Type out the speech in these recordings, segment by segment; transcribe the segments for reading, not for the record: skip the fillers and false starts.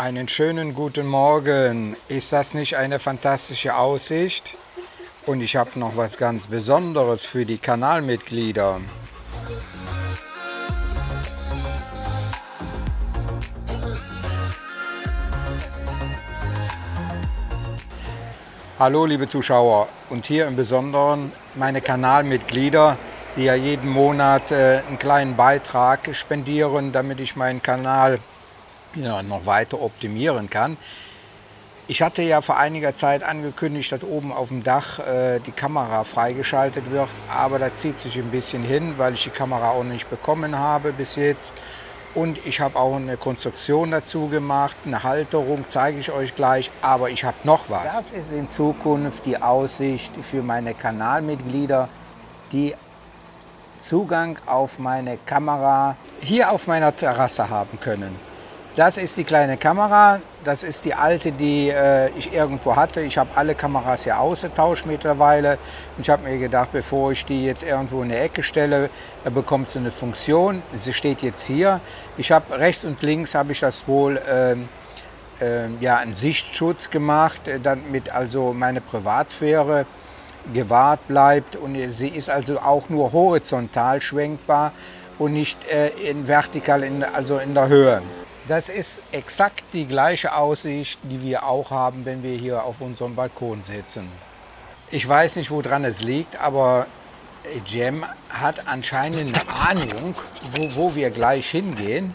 Einen schönen guten Morgen. Ist das nicht eine fantastische Aussicht? Und ich habe noch was ganz Besonderes für die Kanalmitglieder. Hallo liebe Zuschauer und hier im Besonderen meine Kanalmitglieder, die ja jeden Monat einen kleinen Beitrag spendieren, damit ich meinen Kanal noch weiter optimieren kann. Ich hatte ja vor einiger Zeit angekündigt, dass oben auf dem Dach die Kamera freigeschaltet wird, aber das zieht sich ein bisschen hin, weil ich die Kamera auch nicht bekommen habe bis jetzt. Und ich habe auch eine Konstruktion dazu gemacht, eine Halterung, zeige ich euch gleich, aber ich habe noch was. Das ist in Zukunft die Aussicht für meine Kanalmitglieder, die Zugang auf meine Kamera hier auf meiner Terrasse haben können. Das ist die kleine Kamera, das ist die alte, die ich irgendwo hatte. Ich habe alle Kameras hier ausgetauscht mittlerweile. Und ich habe mir gedacht, bevor ich die jetzt irgendwo in die Ecke stelle, bekommt sie eine Funktion. Sie steht jetzt hier. Ich habe rechts und links habe ich das wohl ja, einen Sichtschutz gemacht, damit also meine Privatsphäre gewahrt bleibt. Und sie ist also auch nur horizontal schwenkbar und nicht vertikal, also in der Höhe. Das ist exakt die gleiche Aussicht, die wir auch haben, wenn wir hier auf unserem Balkon sitzen. Ich weiß nicht, woran es liegt, aber Cem hat anscheinend eine Ahnung, wo wir gleich hingehen.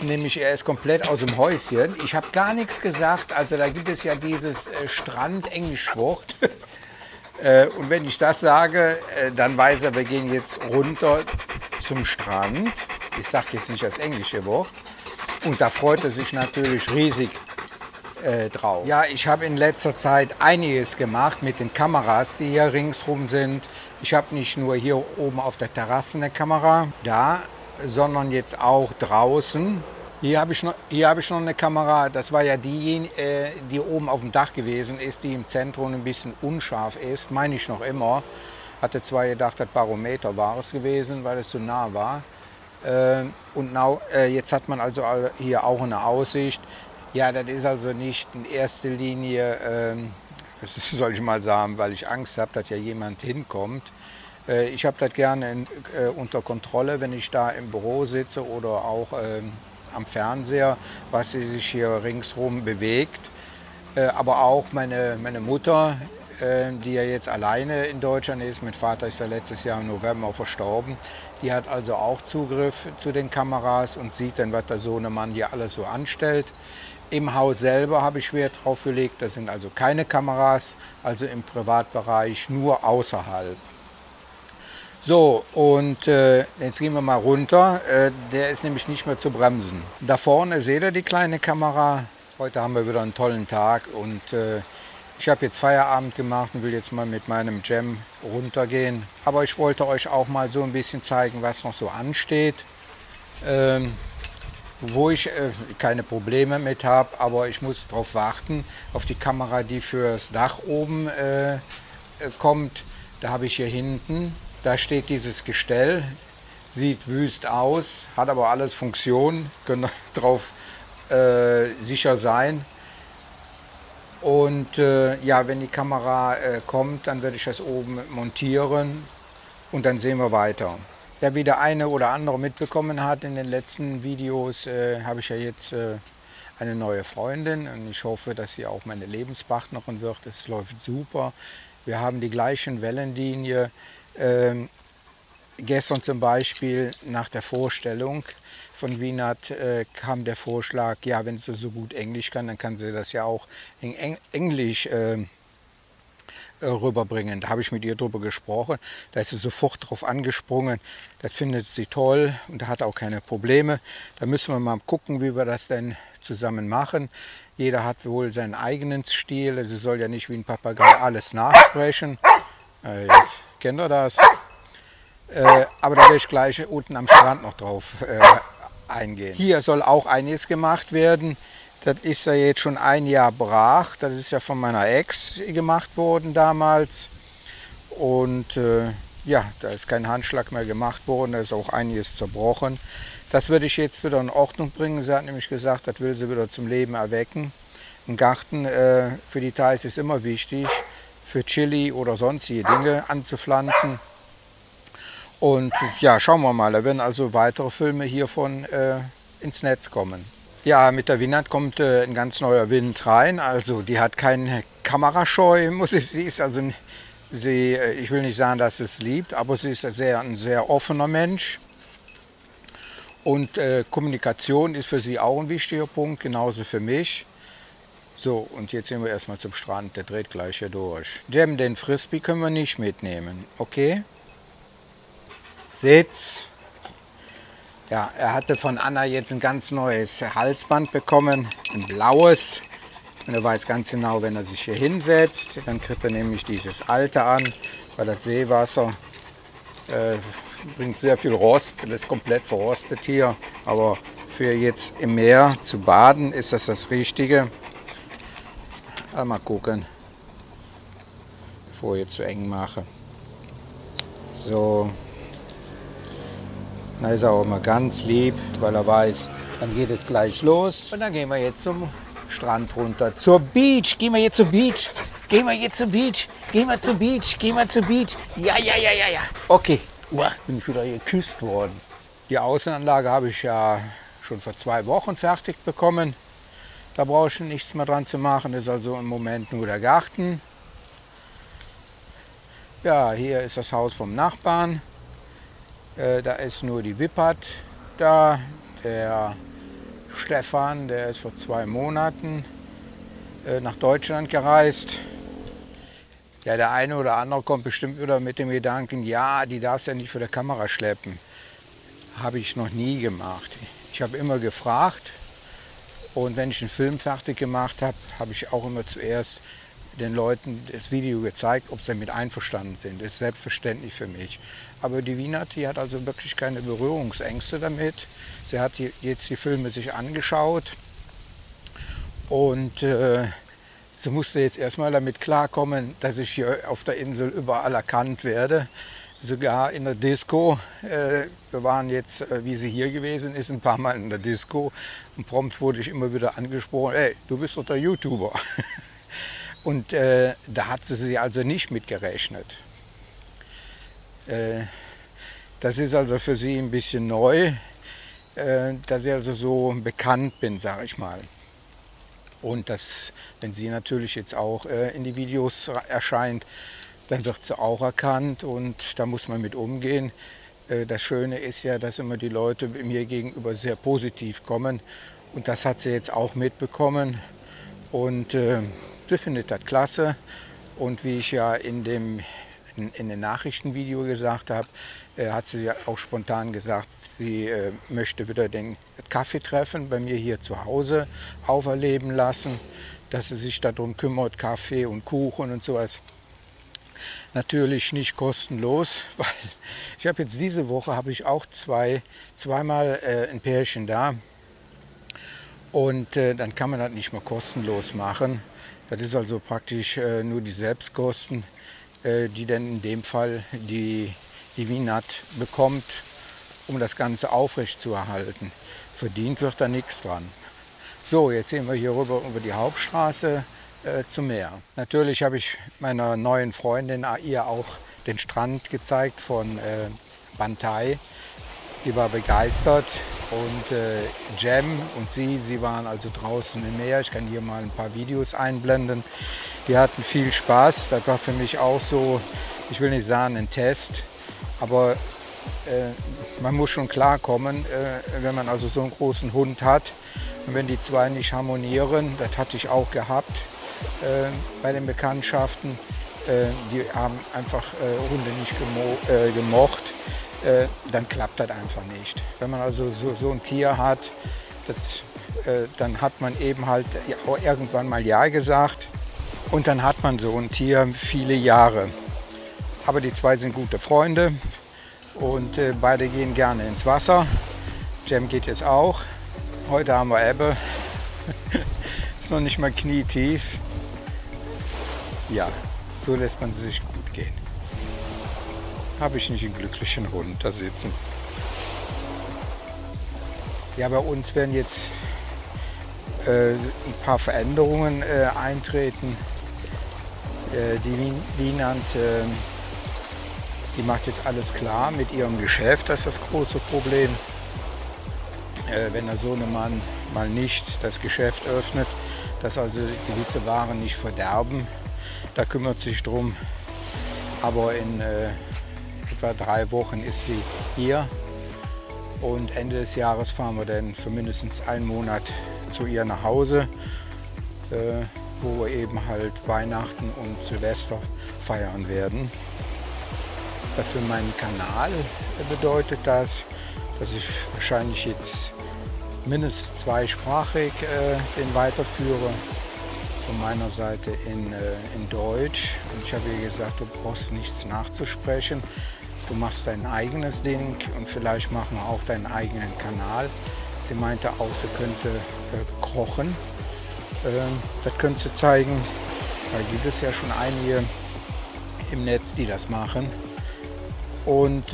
Nämlich er ist komplett aus dem Häuschen. Ich habe gar nichts gesagt, also da gibt es ja dieses Strand-Englisch-Wort. Und wenn ich das sage, dann weiß er, wir gehen jetzt runter zum Strand. Ich sage jetzt nicht das englische Wort. Und da freut er sich natürlich riesig drauf. Ja, ich habe in letzter Zeit einiges gemacht mit den Kameras, die hier ringsrum sind. Ich habe nicht nur hier oben auf der Terrasse eine Kamera, sondern jetzt auch draußen. Hier habe ich noch eine Kamera, das war ja diejenige, die oben auf dem Dach gewesen ist, die im Zentrum ein bisschen unscharf ist, meine ich noch immer. Hatte zwar gedacht, das Barometer war es gewesen, weil es so nah war. Und jetzt hat man also hier auch eine Aussicht. Ja, das ist also nicht in erster Linie, das soll ich mal sagen, weil ich Angst habe, dass ja jemand hinkommt. Ich habe das gerne unter Kontrolle, wenn ich da im Büro sitze oder auch am Fernseher, was sich hier ringsrum bewegt. Aber auch meine Mutter, die ja jetzt alleine in Deutschland ist, mein Vater ist ja letztes Jahr im November verstorben, die hat also auch Zugriff zu den Kameras und sieht dann, was der Sohnemann hier alles so anstellt. Im Haus selber habe ich Wert drauf gelegt, das sind also keine Kameras, also im Privatbereich, nur außerhalb. So, und jetzt gehen wir mal runter, der ist nämlich nicht mehr zu bremsen. Da vorne seht ihr die kleine Kamera. Heute haben wir wieder einen tollen Tag und ich habe jetzt Feierabend gemacht und will jetzt mal mit meinem Cem runtergehen. Aber ich wollte euch auch mal so ein bisschen zeigen, was noch so ansteht. Wo ich keine Probleme mit habe, aber ich muss darauf warten, auf die Kamera, die fürs Dach oben kommt. Da habe ich hier hinten. Da steht dieses Gestell, sieht wüst aus, hat aber alles Funktion, können drauf sicher sein. Und ja, wenn die Kamera kommt, dann werde ich das oben montieren und dann sehen wir weiter. Ja, wie der eine oder andere mitbekommen hat, in den letzten Videos habe ich ja jetzt eine neue Freundin und ich hoffe, dass sie auch meine Lebenspartnerin wird. Es läuft super. Wir haben die gleichen Wellenlinie. Gestern zum Beispiel nach der Vorstellung von Winat kam der Vorschlag, ja, wenn sie so gut Englisch kann, dann kann sie das ja auch in Englisch rüberbringen. Da habe ich mit ihr drüber gesprochen, da ist sie sofort drauf angesprungen, das findet sie toll und da hat auch keine Probleme. Da müssen wir mal gucken, wie wir das denn zusammen machen. Jeder hat wohl seinen eigenen Stil, sie soll ja nicht wie ein Papagei alles nachsprechen. Kennt ihr das? Aber da werde ich gleich unten am Strand noch drauf eingehen. Hier soll auch einiges gemacht werden. Das ist ja jetzt schon ein Jahr brach. Das ist ja von meiner Ex gemacht worden damals. Und ja, da ist kein Handschlag mehr gemacht worden. Da ist auch einiges zerbrochen. Das würde ich jetzt wieder in Ordnung bringen. Sie hat nämlich gesagt, das will sie wieder zum Leben erwecken. Ein Garten für die Thais ist immer wichtig, für Chili oder sonstige Dinge anzupflanzen. Und ja, schauen wir mal, da werden also weitere Filme hiervon ins Netz kommen. Ja, mit der Winat kommt ein ganz neuer Wind rein. Also die hat keine Kamerascheu, sie ist also, ich will nicht sagen, dass sie es liebt, aber sie ist ein sehr offener Mensch. Und Kommunikation ist für sie auch ein wichtiger Punkt, genauso für mich. So, und jetzt gehen wir erstmal zum Strand, der dreht gleich hier durch. Jem, den Frisbee können wir nicht mitnehmen, okay? Sitz. Ja, er hatte von Anna jetzt ein ganz neues Halsband bekommen, ein blaues. Und er weiß ganz genau, wenn er sich hier hinsetzt, dann kriegt er nämlich dieses alte an, weil das Seewasser bringt sehr viel Rost, das ist komplett verrostet hier. Aber für jetzt im Meer zu baden ist das Richtige. Mal gucken, bevor ich jetzt zu eng mache. So. Da ist er auch immer ganz lieb, weil er weiß, dann geht es gleich los. Und dann gehen wir jetzt zum Strand runter. Zur Beach. Gehen wir jetzt zur Beach. Gehen wir jetzt zur Beach. Gehen wir zur Beach. Gehen wir zur Beach. Ja. Okay. Bin ich wieder geküsst worden. Die Außenanlage habe ich ja schon vor 2 Wochen fertig bekommen. Da brauche ich nichts mehr dran zu machen. Das ist also im Moment nur der Garten. Ja, hier ist das Haus vom Nachbarn. Da ist nur die Wippert da. Der Stefan, der ist vor 2 Monaten nach Deutschland gereist. Ja, der eine oder andere kommt bestimmt wieder mit dem Gedanken, ja, die darfst ja nicht vor der Kamera schleppen. Habe ich noch nie gemacht. Ich habe immer gefragt und wenn ich einen Film fertig gemacht habe, habe ich auch immer zuerst den Leuten das Video gezeigt, ob sie damit einverstanden sind. Das ist selbstverständlich für mich. Aber die Winat, die hat also wirklich keine Berührungsängste damit. Sie hat jetzt die Filme sich angeschaut und sie musste jetzt erstmal damit klarkommen, dass ich hier auf der Insel überall erkannt werde. Sogar in der Disco. Wir waren jetzt, wie sie hier gewesen ist, ein paar Mal in der Disco. Und prompt wurde ich immer wieder angesprochen, hey, du bist doch der YouTuber. Und da hat sie also nicht mit gerechnet. Das ist also für sie ein bisschen neu, dass ich also so bekannt bin, sage ich mal. Und wenn sie natürlich jetzt auch in die Videos erscheint, dann wird sie auch erkannt und da muss man mit umgehen. Das Schöne ist ja, dass immer die Leute mir gegenüber sehr positiv kommen und das hat sie jetzt auch mitbekommen und sie findet das klasse. Und wie ich ja in dem Nachrichtenvideo gesagt habe, hat sie ja auch spontan gesagt, sie möchte wieder den Kaffeetreffen bei mir hier zu Hause auferleben lassen, dass sie sich darum kümmert, Kaffee und Kuchen und sowas. Natürlich nicht kostenlos, weil ich habe jetzt diese Woche habe ich auch zweimal ein Pärchen da und dann kann man das nicht mehr kostenlos machen. Das ist also praktisch nur die Selbstkosten, die dann in dem Fall die Winat bekommt, um das Ganze aufrechtzuerhalten. Verdient wird da nichts dran. So, jetzt sehen wir hier rüber über die Hauptstraße zum Meer. Natürlich habe ich meiner neuen Freundin ihr auch den Strand gezeigt von Bantai. Die war begeistert und Jem und sie waren also draußen im Meer. Ich kann hier mal ein paar Videos einblenden. Die hatten viel Spaß. Das war für mich auch so, ich will nicht sagen ein Test, aber man muss schon klarkommen, wenn man also so einen großen Hund hat. Und wenn die zwei nicht harmonieren, das hatte ich auch gehabt bei den Bekanntschaften, die haben einfach Hunde nicht gemocht, dann klappt das einfach nicht. Wenn man also so ein Tier hat, dann hat man eben halt auch irgendwann mal Ja gesagt und dann hat man so ein Tier viele Jahre. Aber die zwei sind gute Freunde und beide gehen gerne ins Wasser. Jem geht jetzt auch. Heute haben wir Ebbe. Ist noch nicht mal knietief. Ja, so lässt man sich gut gehen. Habe ich nicht einen glücklichen Hund da sitzen. Ja, bei uns werden jetzt ein paar Veränderungen eintreten. Die Wienand, die macht jetzt alles klar mit ihrem Geschäft, das ist das große Problem. Wenn der Sohnemann mal nicht das Geschäft öffnet, dass also gewisse Waren nicht verderben, da kümmert sich drum. Aber in etwa 3 Wochen ist sie hier und Ende des Jahres fahren wir dann für mindestens einen Monat zu ihr nach Hause, wo wir eben halt Weihnachten und Silvester feiern werden. Für meinen Kanal bedeutet das, dass ich wahrscheinlich jetzt mindestens zweisprachig den weiterführe. Von meiner Seite in Deutsch. Und ich habe ihr gesagt, du brauchst nichts nachzusprechen. Du machst dein eigenes Ding und vielleicht machen wir auch deinen eigenen Kanal. Sie meinte auch, sie könnte kochen. Das könnte sie zeigen. Da gibt es ja schon einige im Netz, die das machen. Und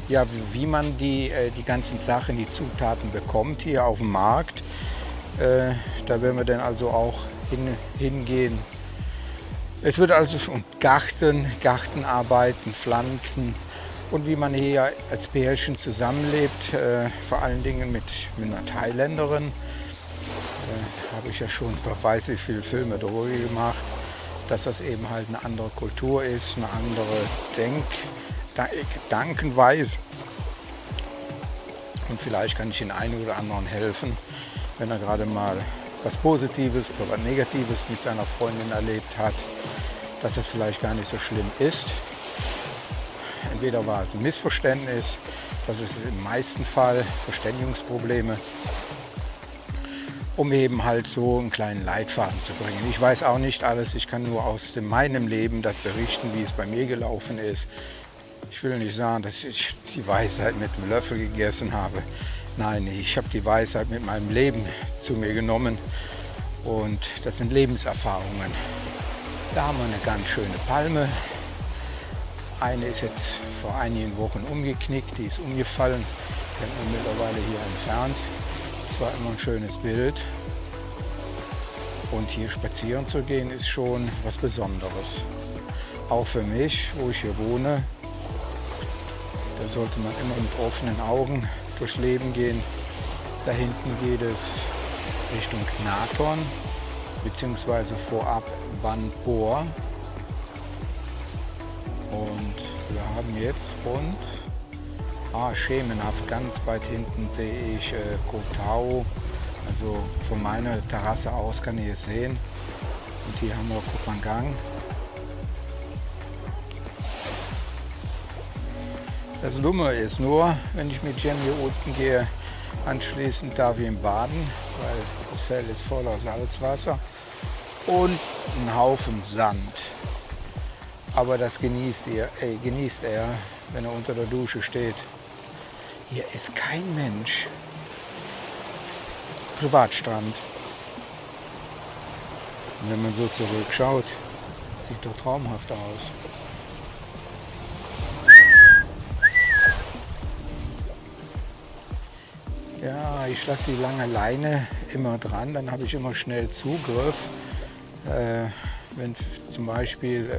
ja, wie man die ganzen Sachen, die Zutaten bekommt hier auf dem Markt, da werden wir dann also auch hingehen. Es wird also um Gartenarbeiten, Pflanzen und wie man hier als Pärchen zusammenlebt, vor allen Dingen mit einer Thailänderin. Habe ich ja schon, wer weiß wie viele Filme darüber gemacht, dass das eben halt eine andere Kultur ist, eine andere Gedankenweise. Und vielleicht kann ich den einen oder anderen helfen, wenn er gerade mal was Positives oder was Negatives mit seiner Freundin erlebt hat, dass es vielleicht gar nicht so schlimm ist. Entweder war es ein Missverständnis, das ist im meisten Fall Verständigungsprobleme, um eben halt so einen kleinen Leitfaden zu bringen. Ich weiß auch nicht alles, ich kann nur aus meinem Leben das berichten, wie es bei mir gelaufen ist. Ich will nicht sagen, dass ich die Weisheit mit einem Löffel gegessen habe. Nein, ich habe die Weisheit mit meinem Leben zu mir genommen und das sind Lebenserfahrungen. Da haben wir eine ganz schöne Palme. Eine ist jetzt vor einigen Wochen umgeknickt, die ist umgefallen, kennt man mittlerweile hier entfernt. Das war immer ein schönes Bild. Und hier spazieren zu gehen ist schon was Besonderes. Auch für mich, wo ich hier wohne, da sollte man immer mit offenen Augen durchs Leben gehen. Da hinten geht es Richtung Natorn beziehungsweise vorab Ban Por. Und wir haben jetzt rund, schemenhaft, ganz weit hinten sehe ich Koh Tao. Also von meiner Terrasse aus kann ich es sehen. Und hier haben wir Koh Phangan. Das Dumme ist nur, wenn ich mit Jem hier unten gehe, anschließend darf ich ihn baden, weil das Feld ist voller Salzwasser und ein Haufen Sand. Aber das genießt er, wenn er unter der Dusche steht. Hier ist kein Mensch. Privatstrand. Und wenn man so zurückschaut, sieht doch traumhaft aus. Ja, ich lasse die lange Leine immer dran, dann habe ich immer schnell Zugriff. Wenn zum Beispiel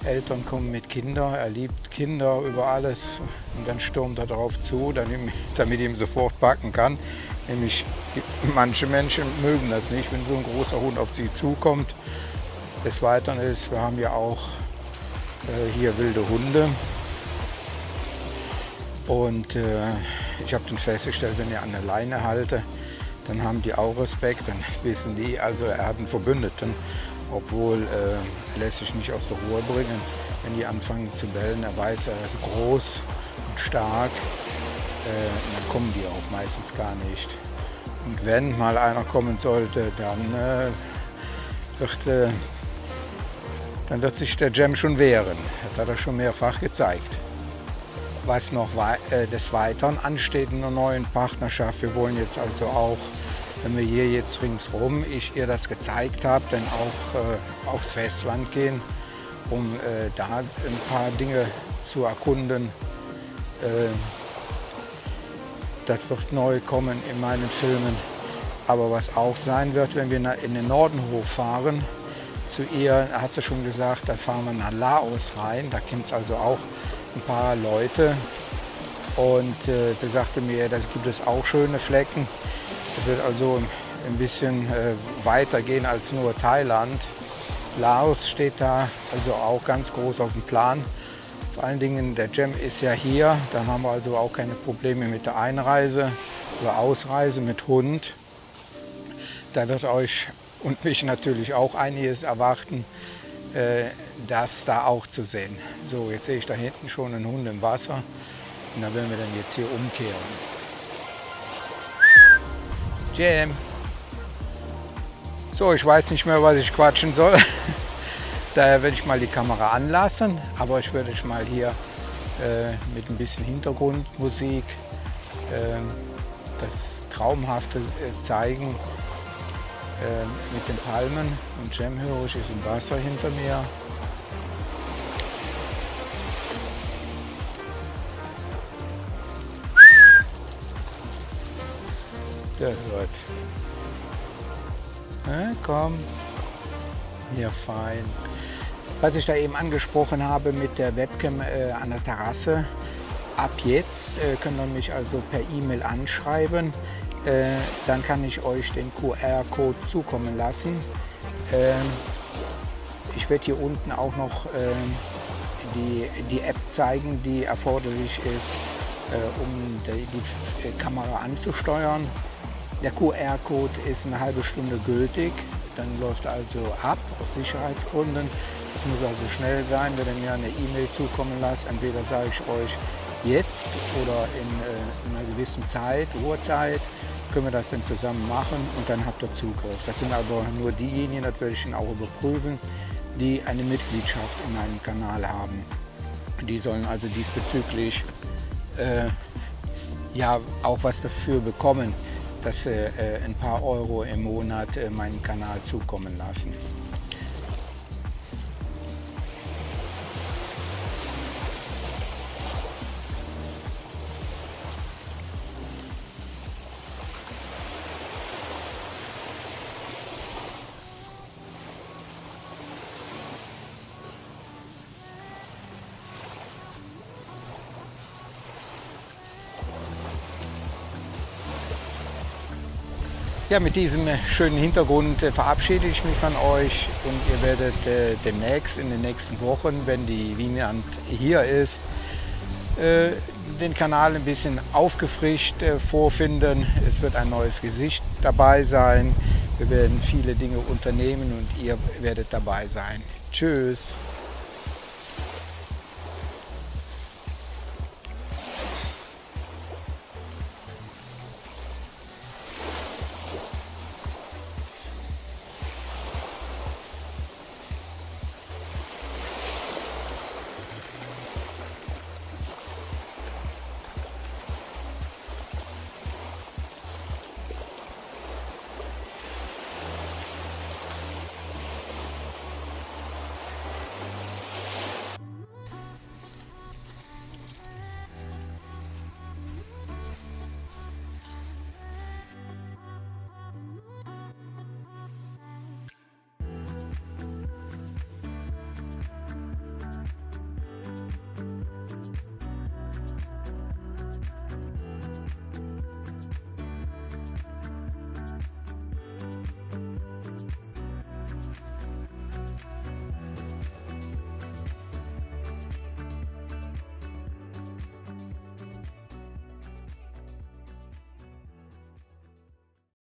Eltern kommen mit Kindern, er liebt Kinder über alles und dann stürmt er darauf zu, damit ich ihm sofort packen kann. Nämlich manche Menschen mögen das nicht, wenn so ein großer Hund auf sie zukommt. Des Weiteren ist, wir haben ja auch hier wilde Hunde. Und ich habe dann festgestellt, wenn ich an der Leine halte, dann haben die auch Respekt, dann wissen die, also er hat einen Verbündeten, obwohl er lässt sich nicht aus der Ruhe bringen. Wenn die anfangen zu bellen, er weiß, er ist groß und stark, dann kommen die auch meistens gar nicht. Und wenn mal einer kommen sollte, dann wird sich der Jem schon wehren. Das hat er schon mehrfach gezeigt. Was noch des Weiteren ansteht in einer neuen Partnerschaft. Wir wollen jetzt also auch, wenn wir hier jetzt ringsherum, ich ihr das gezeigt habe, dann auch aufs Festland gehen, um da ein paar Dinge zu erkunden. Das wird neu kommen in meinen Filmen. Aber was auch sein wird, wenn wir in den Norden hochfahren, zu ihr, hat sie schon gesagt, da fahren wir nach Laos rein. Da kennt es also auch ein paar Leute. Und sie sagte mir, da gibt es auch schöne Flecken. Das wird also ein bisschen weiter gehen als nur Thailand. Laos steht da also auch ganz groß auf dem Plan. Vor allen Dingen, der Cem ist ja hier, dann haben wir also auch keine Probleme mit der Einreise oder Ausreise mit Hund. Da wird euch und mich natürlich auch einiges erwarten, das da auch zu sehen. So, jetzt sehe ich da hinten schon einen Hund im Wasser und da werden wir dann jetzt hier umkehren. Cem! So, ich weiß nicht mehr, was ich quatschen soll. Daher werde ich mal die Kamera anlassen, aber ich werde euch mal hier mit ein bisschen Hintergrundmusik das Traumhafte zeigen mit den Palmen. Und Cem höre ich, ist im Wasser hinter mir. Der hört. Komm, hier fein. Was ich da eben angesprochen habe mit der Webcam an der Terrasse, ab jetzt könnt ihr mich also per E-Mail anschreiben. Dann kann ich euch den QR-Code zukommen lassen. Ich werde hier unten auch noch die App zeigen, die erforderlich ist, um die Kamera anzusteuern. Der QR-Code ist eine halbe Stunde gültig, dann läuft also ab aus Sicherheitsgründen. Das muss also schnell sein, wenn ihr mir eine E-Mail zukommen lasst. Entweder sage ich euch jetzt oder in einer gewissen Zeit, Uhrzeit, können wir das dann zusammen machen und dann habt ihr Zugriff. Das sind aber nur diejenigen, das werde ich dann auch überprüfen, die eine Mitgliedschaft in meinem Kanal haben. Die sollen also diesbezüglich ja auch was dafür bekommen, dass sie ein paar Euro im Monat meinen Kanal zukommen lassen. Ja, mit diesem schönen Hintergrund verabschiede ich mich von euch und ihr werdet demnächst, in den nächsten Wochen, wenn die Wienand hier ist, den Kanal ein bisschen aufgefrischt vorfinden. Es wird ein neues Gesicht dabei sein. Wir werden viele Dinge unternehmen und ihr werdet dabei sein. Tschüss!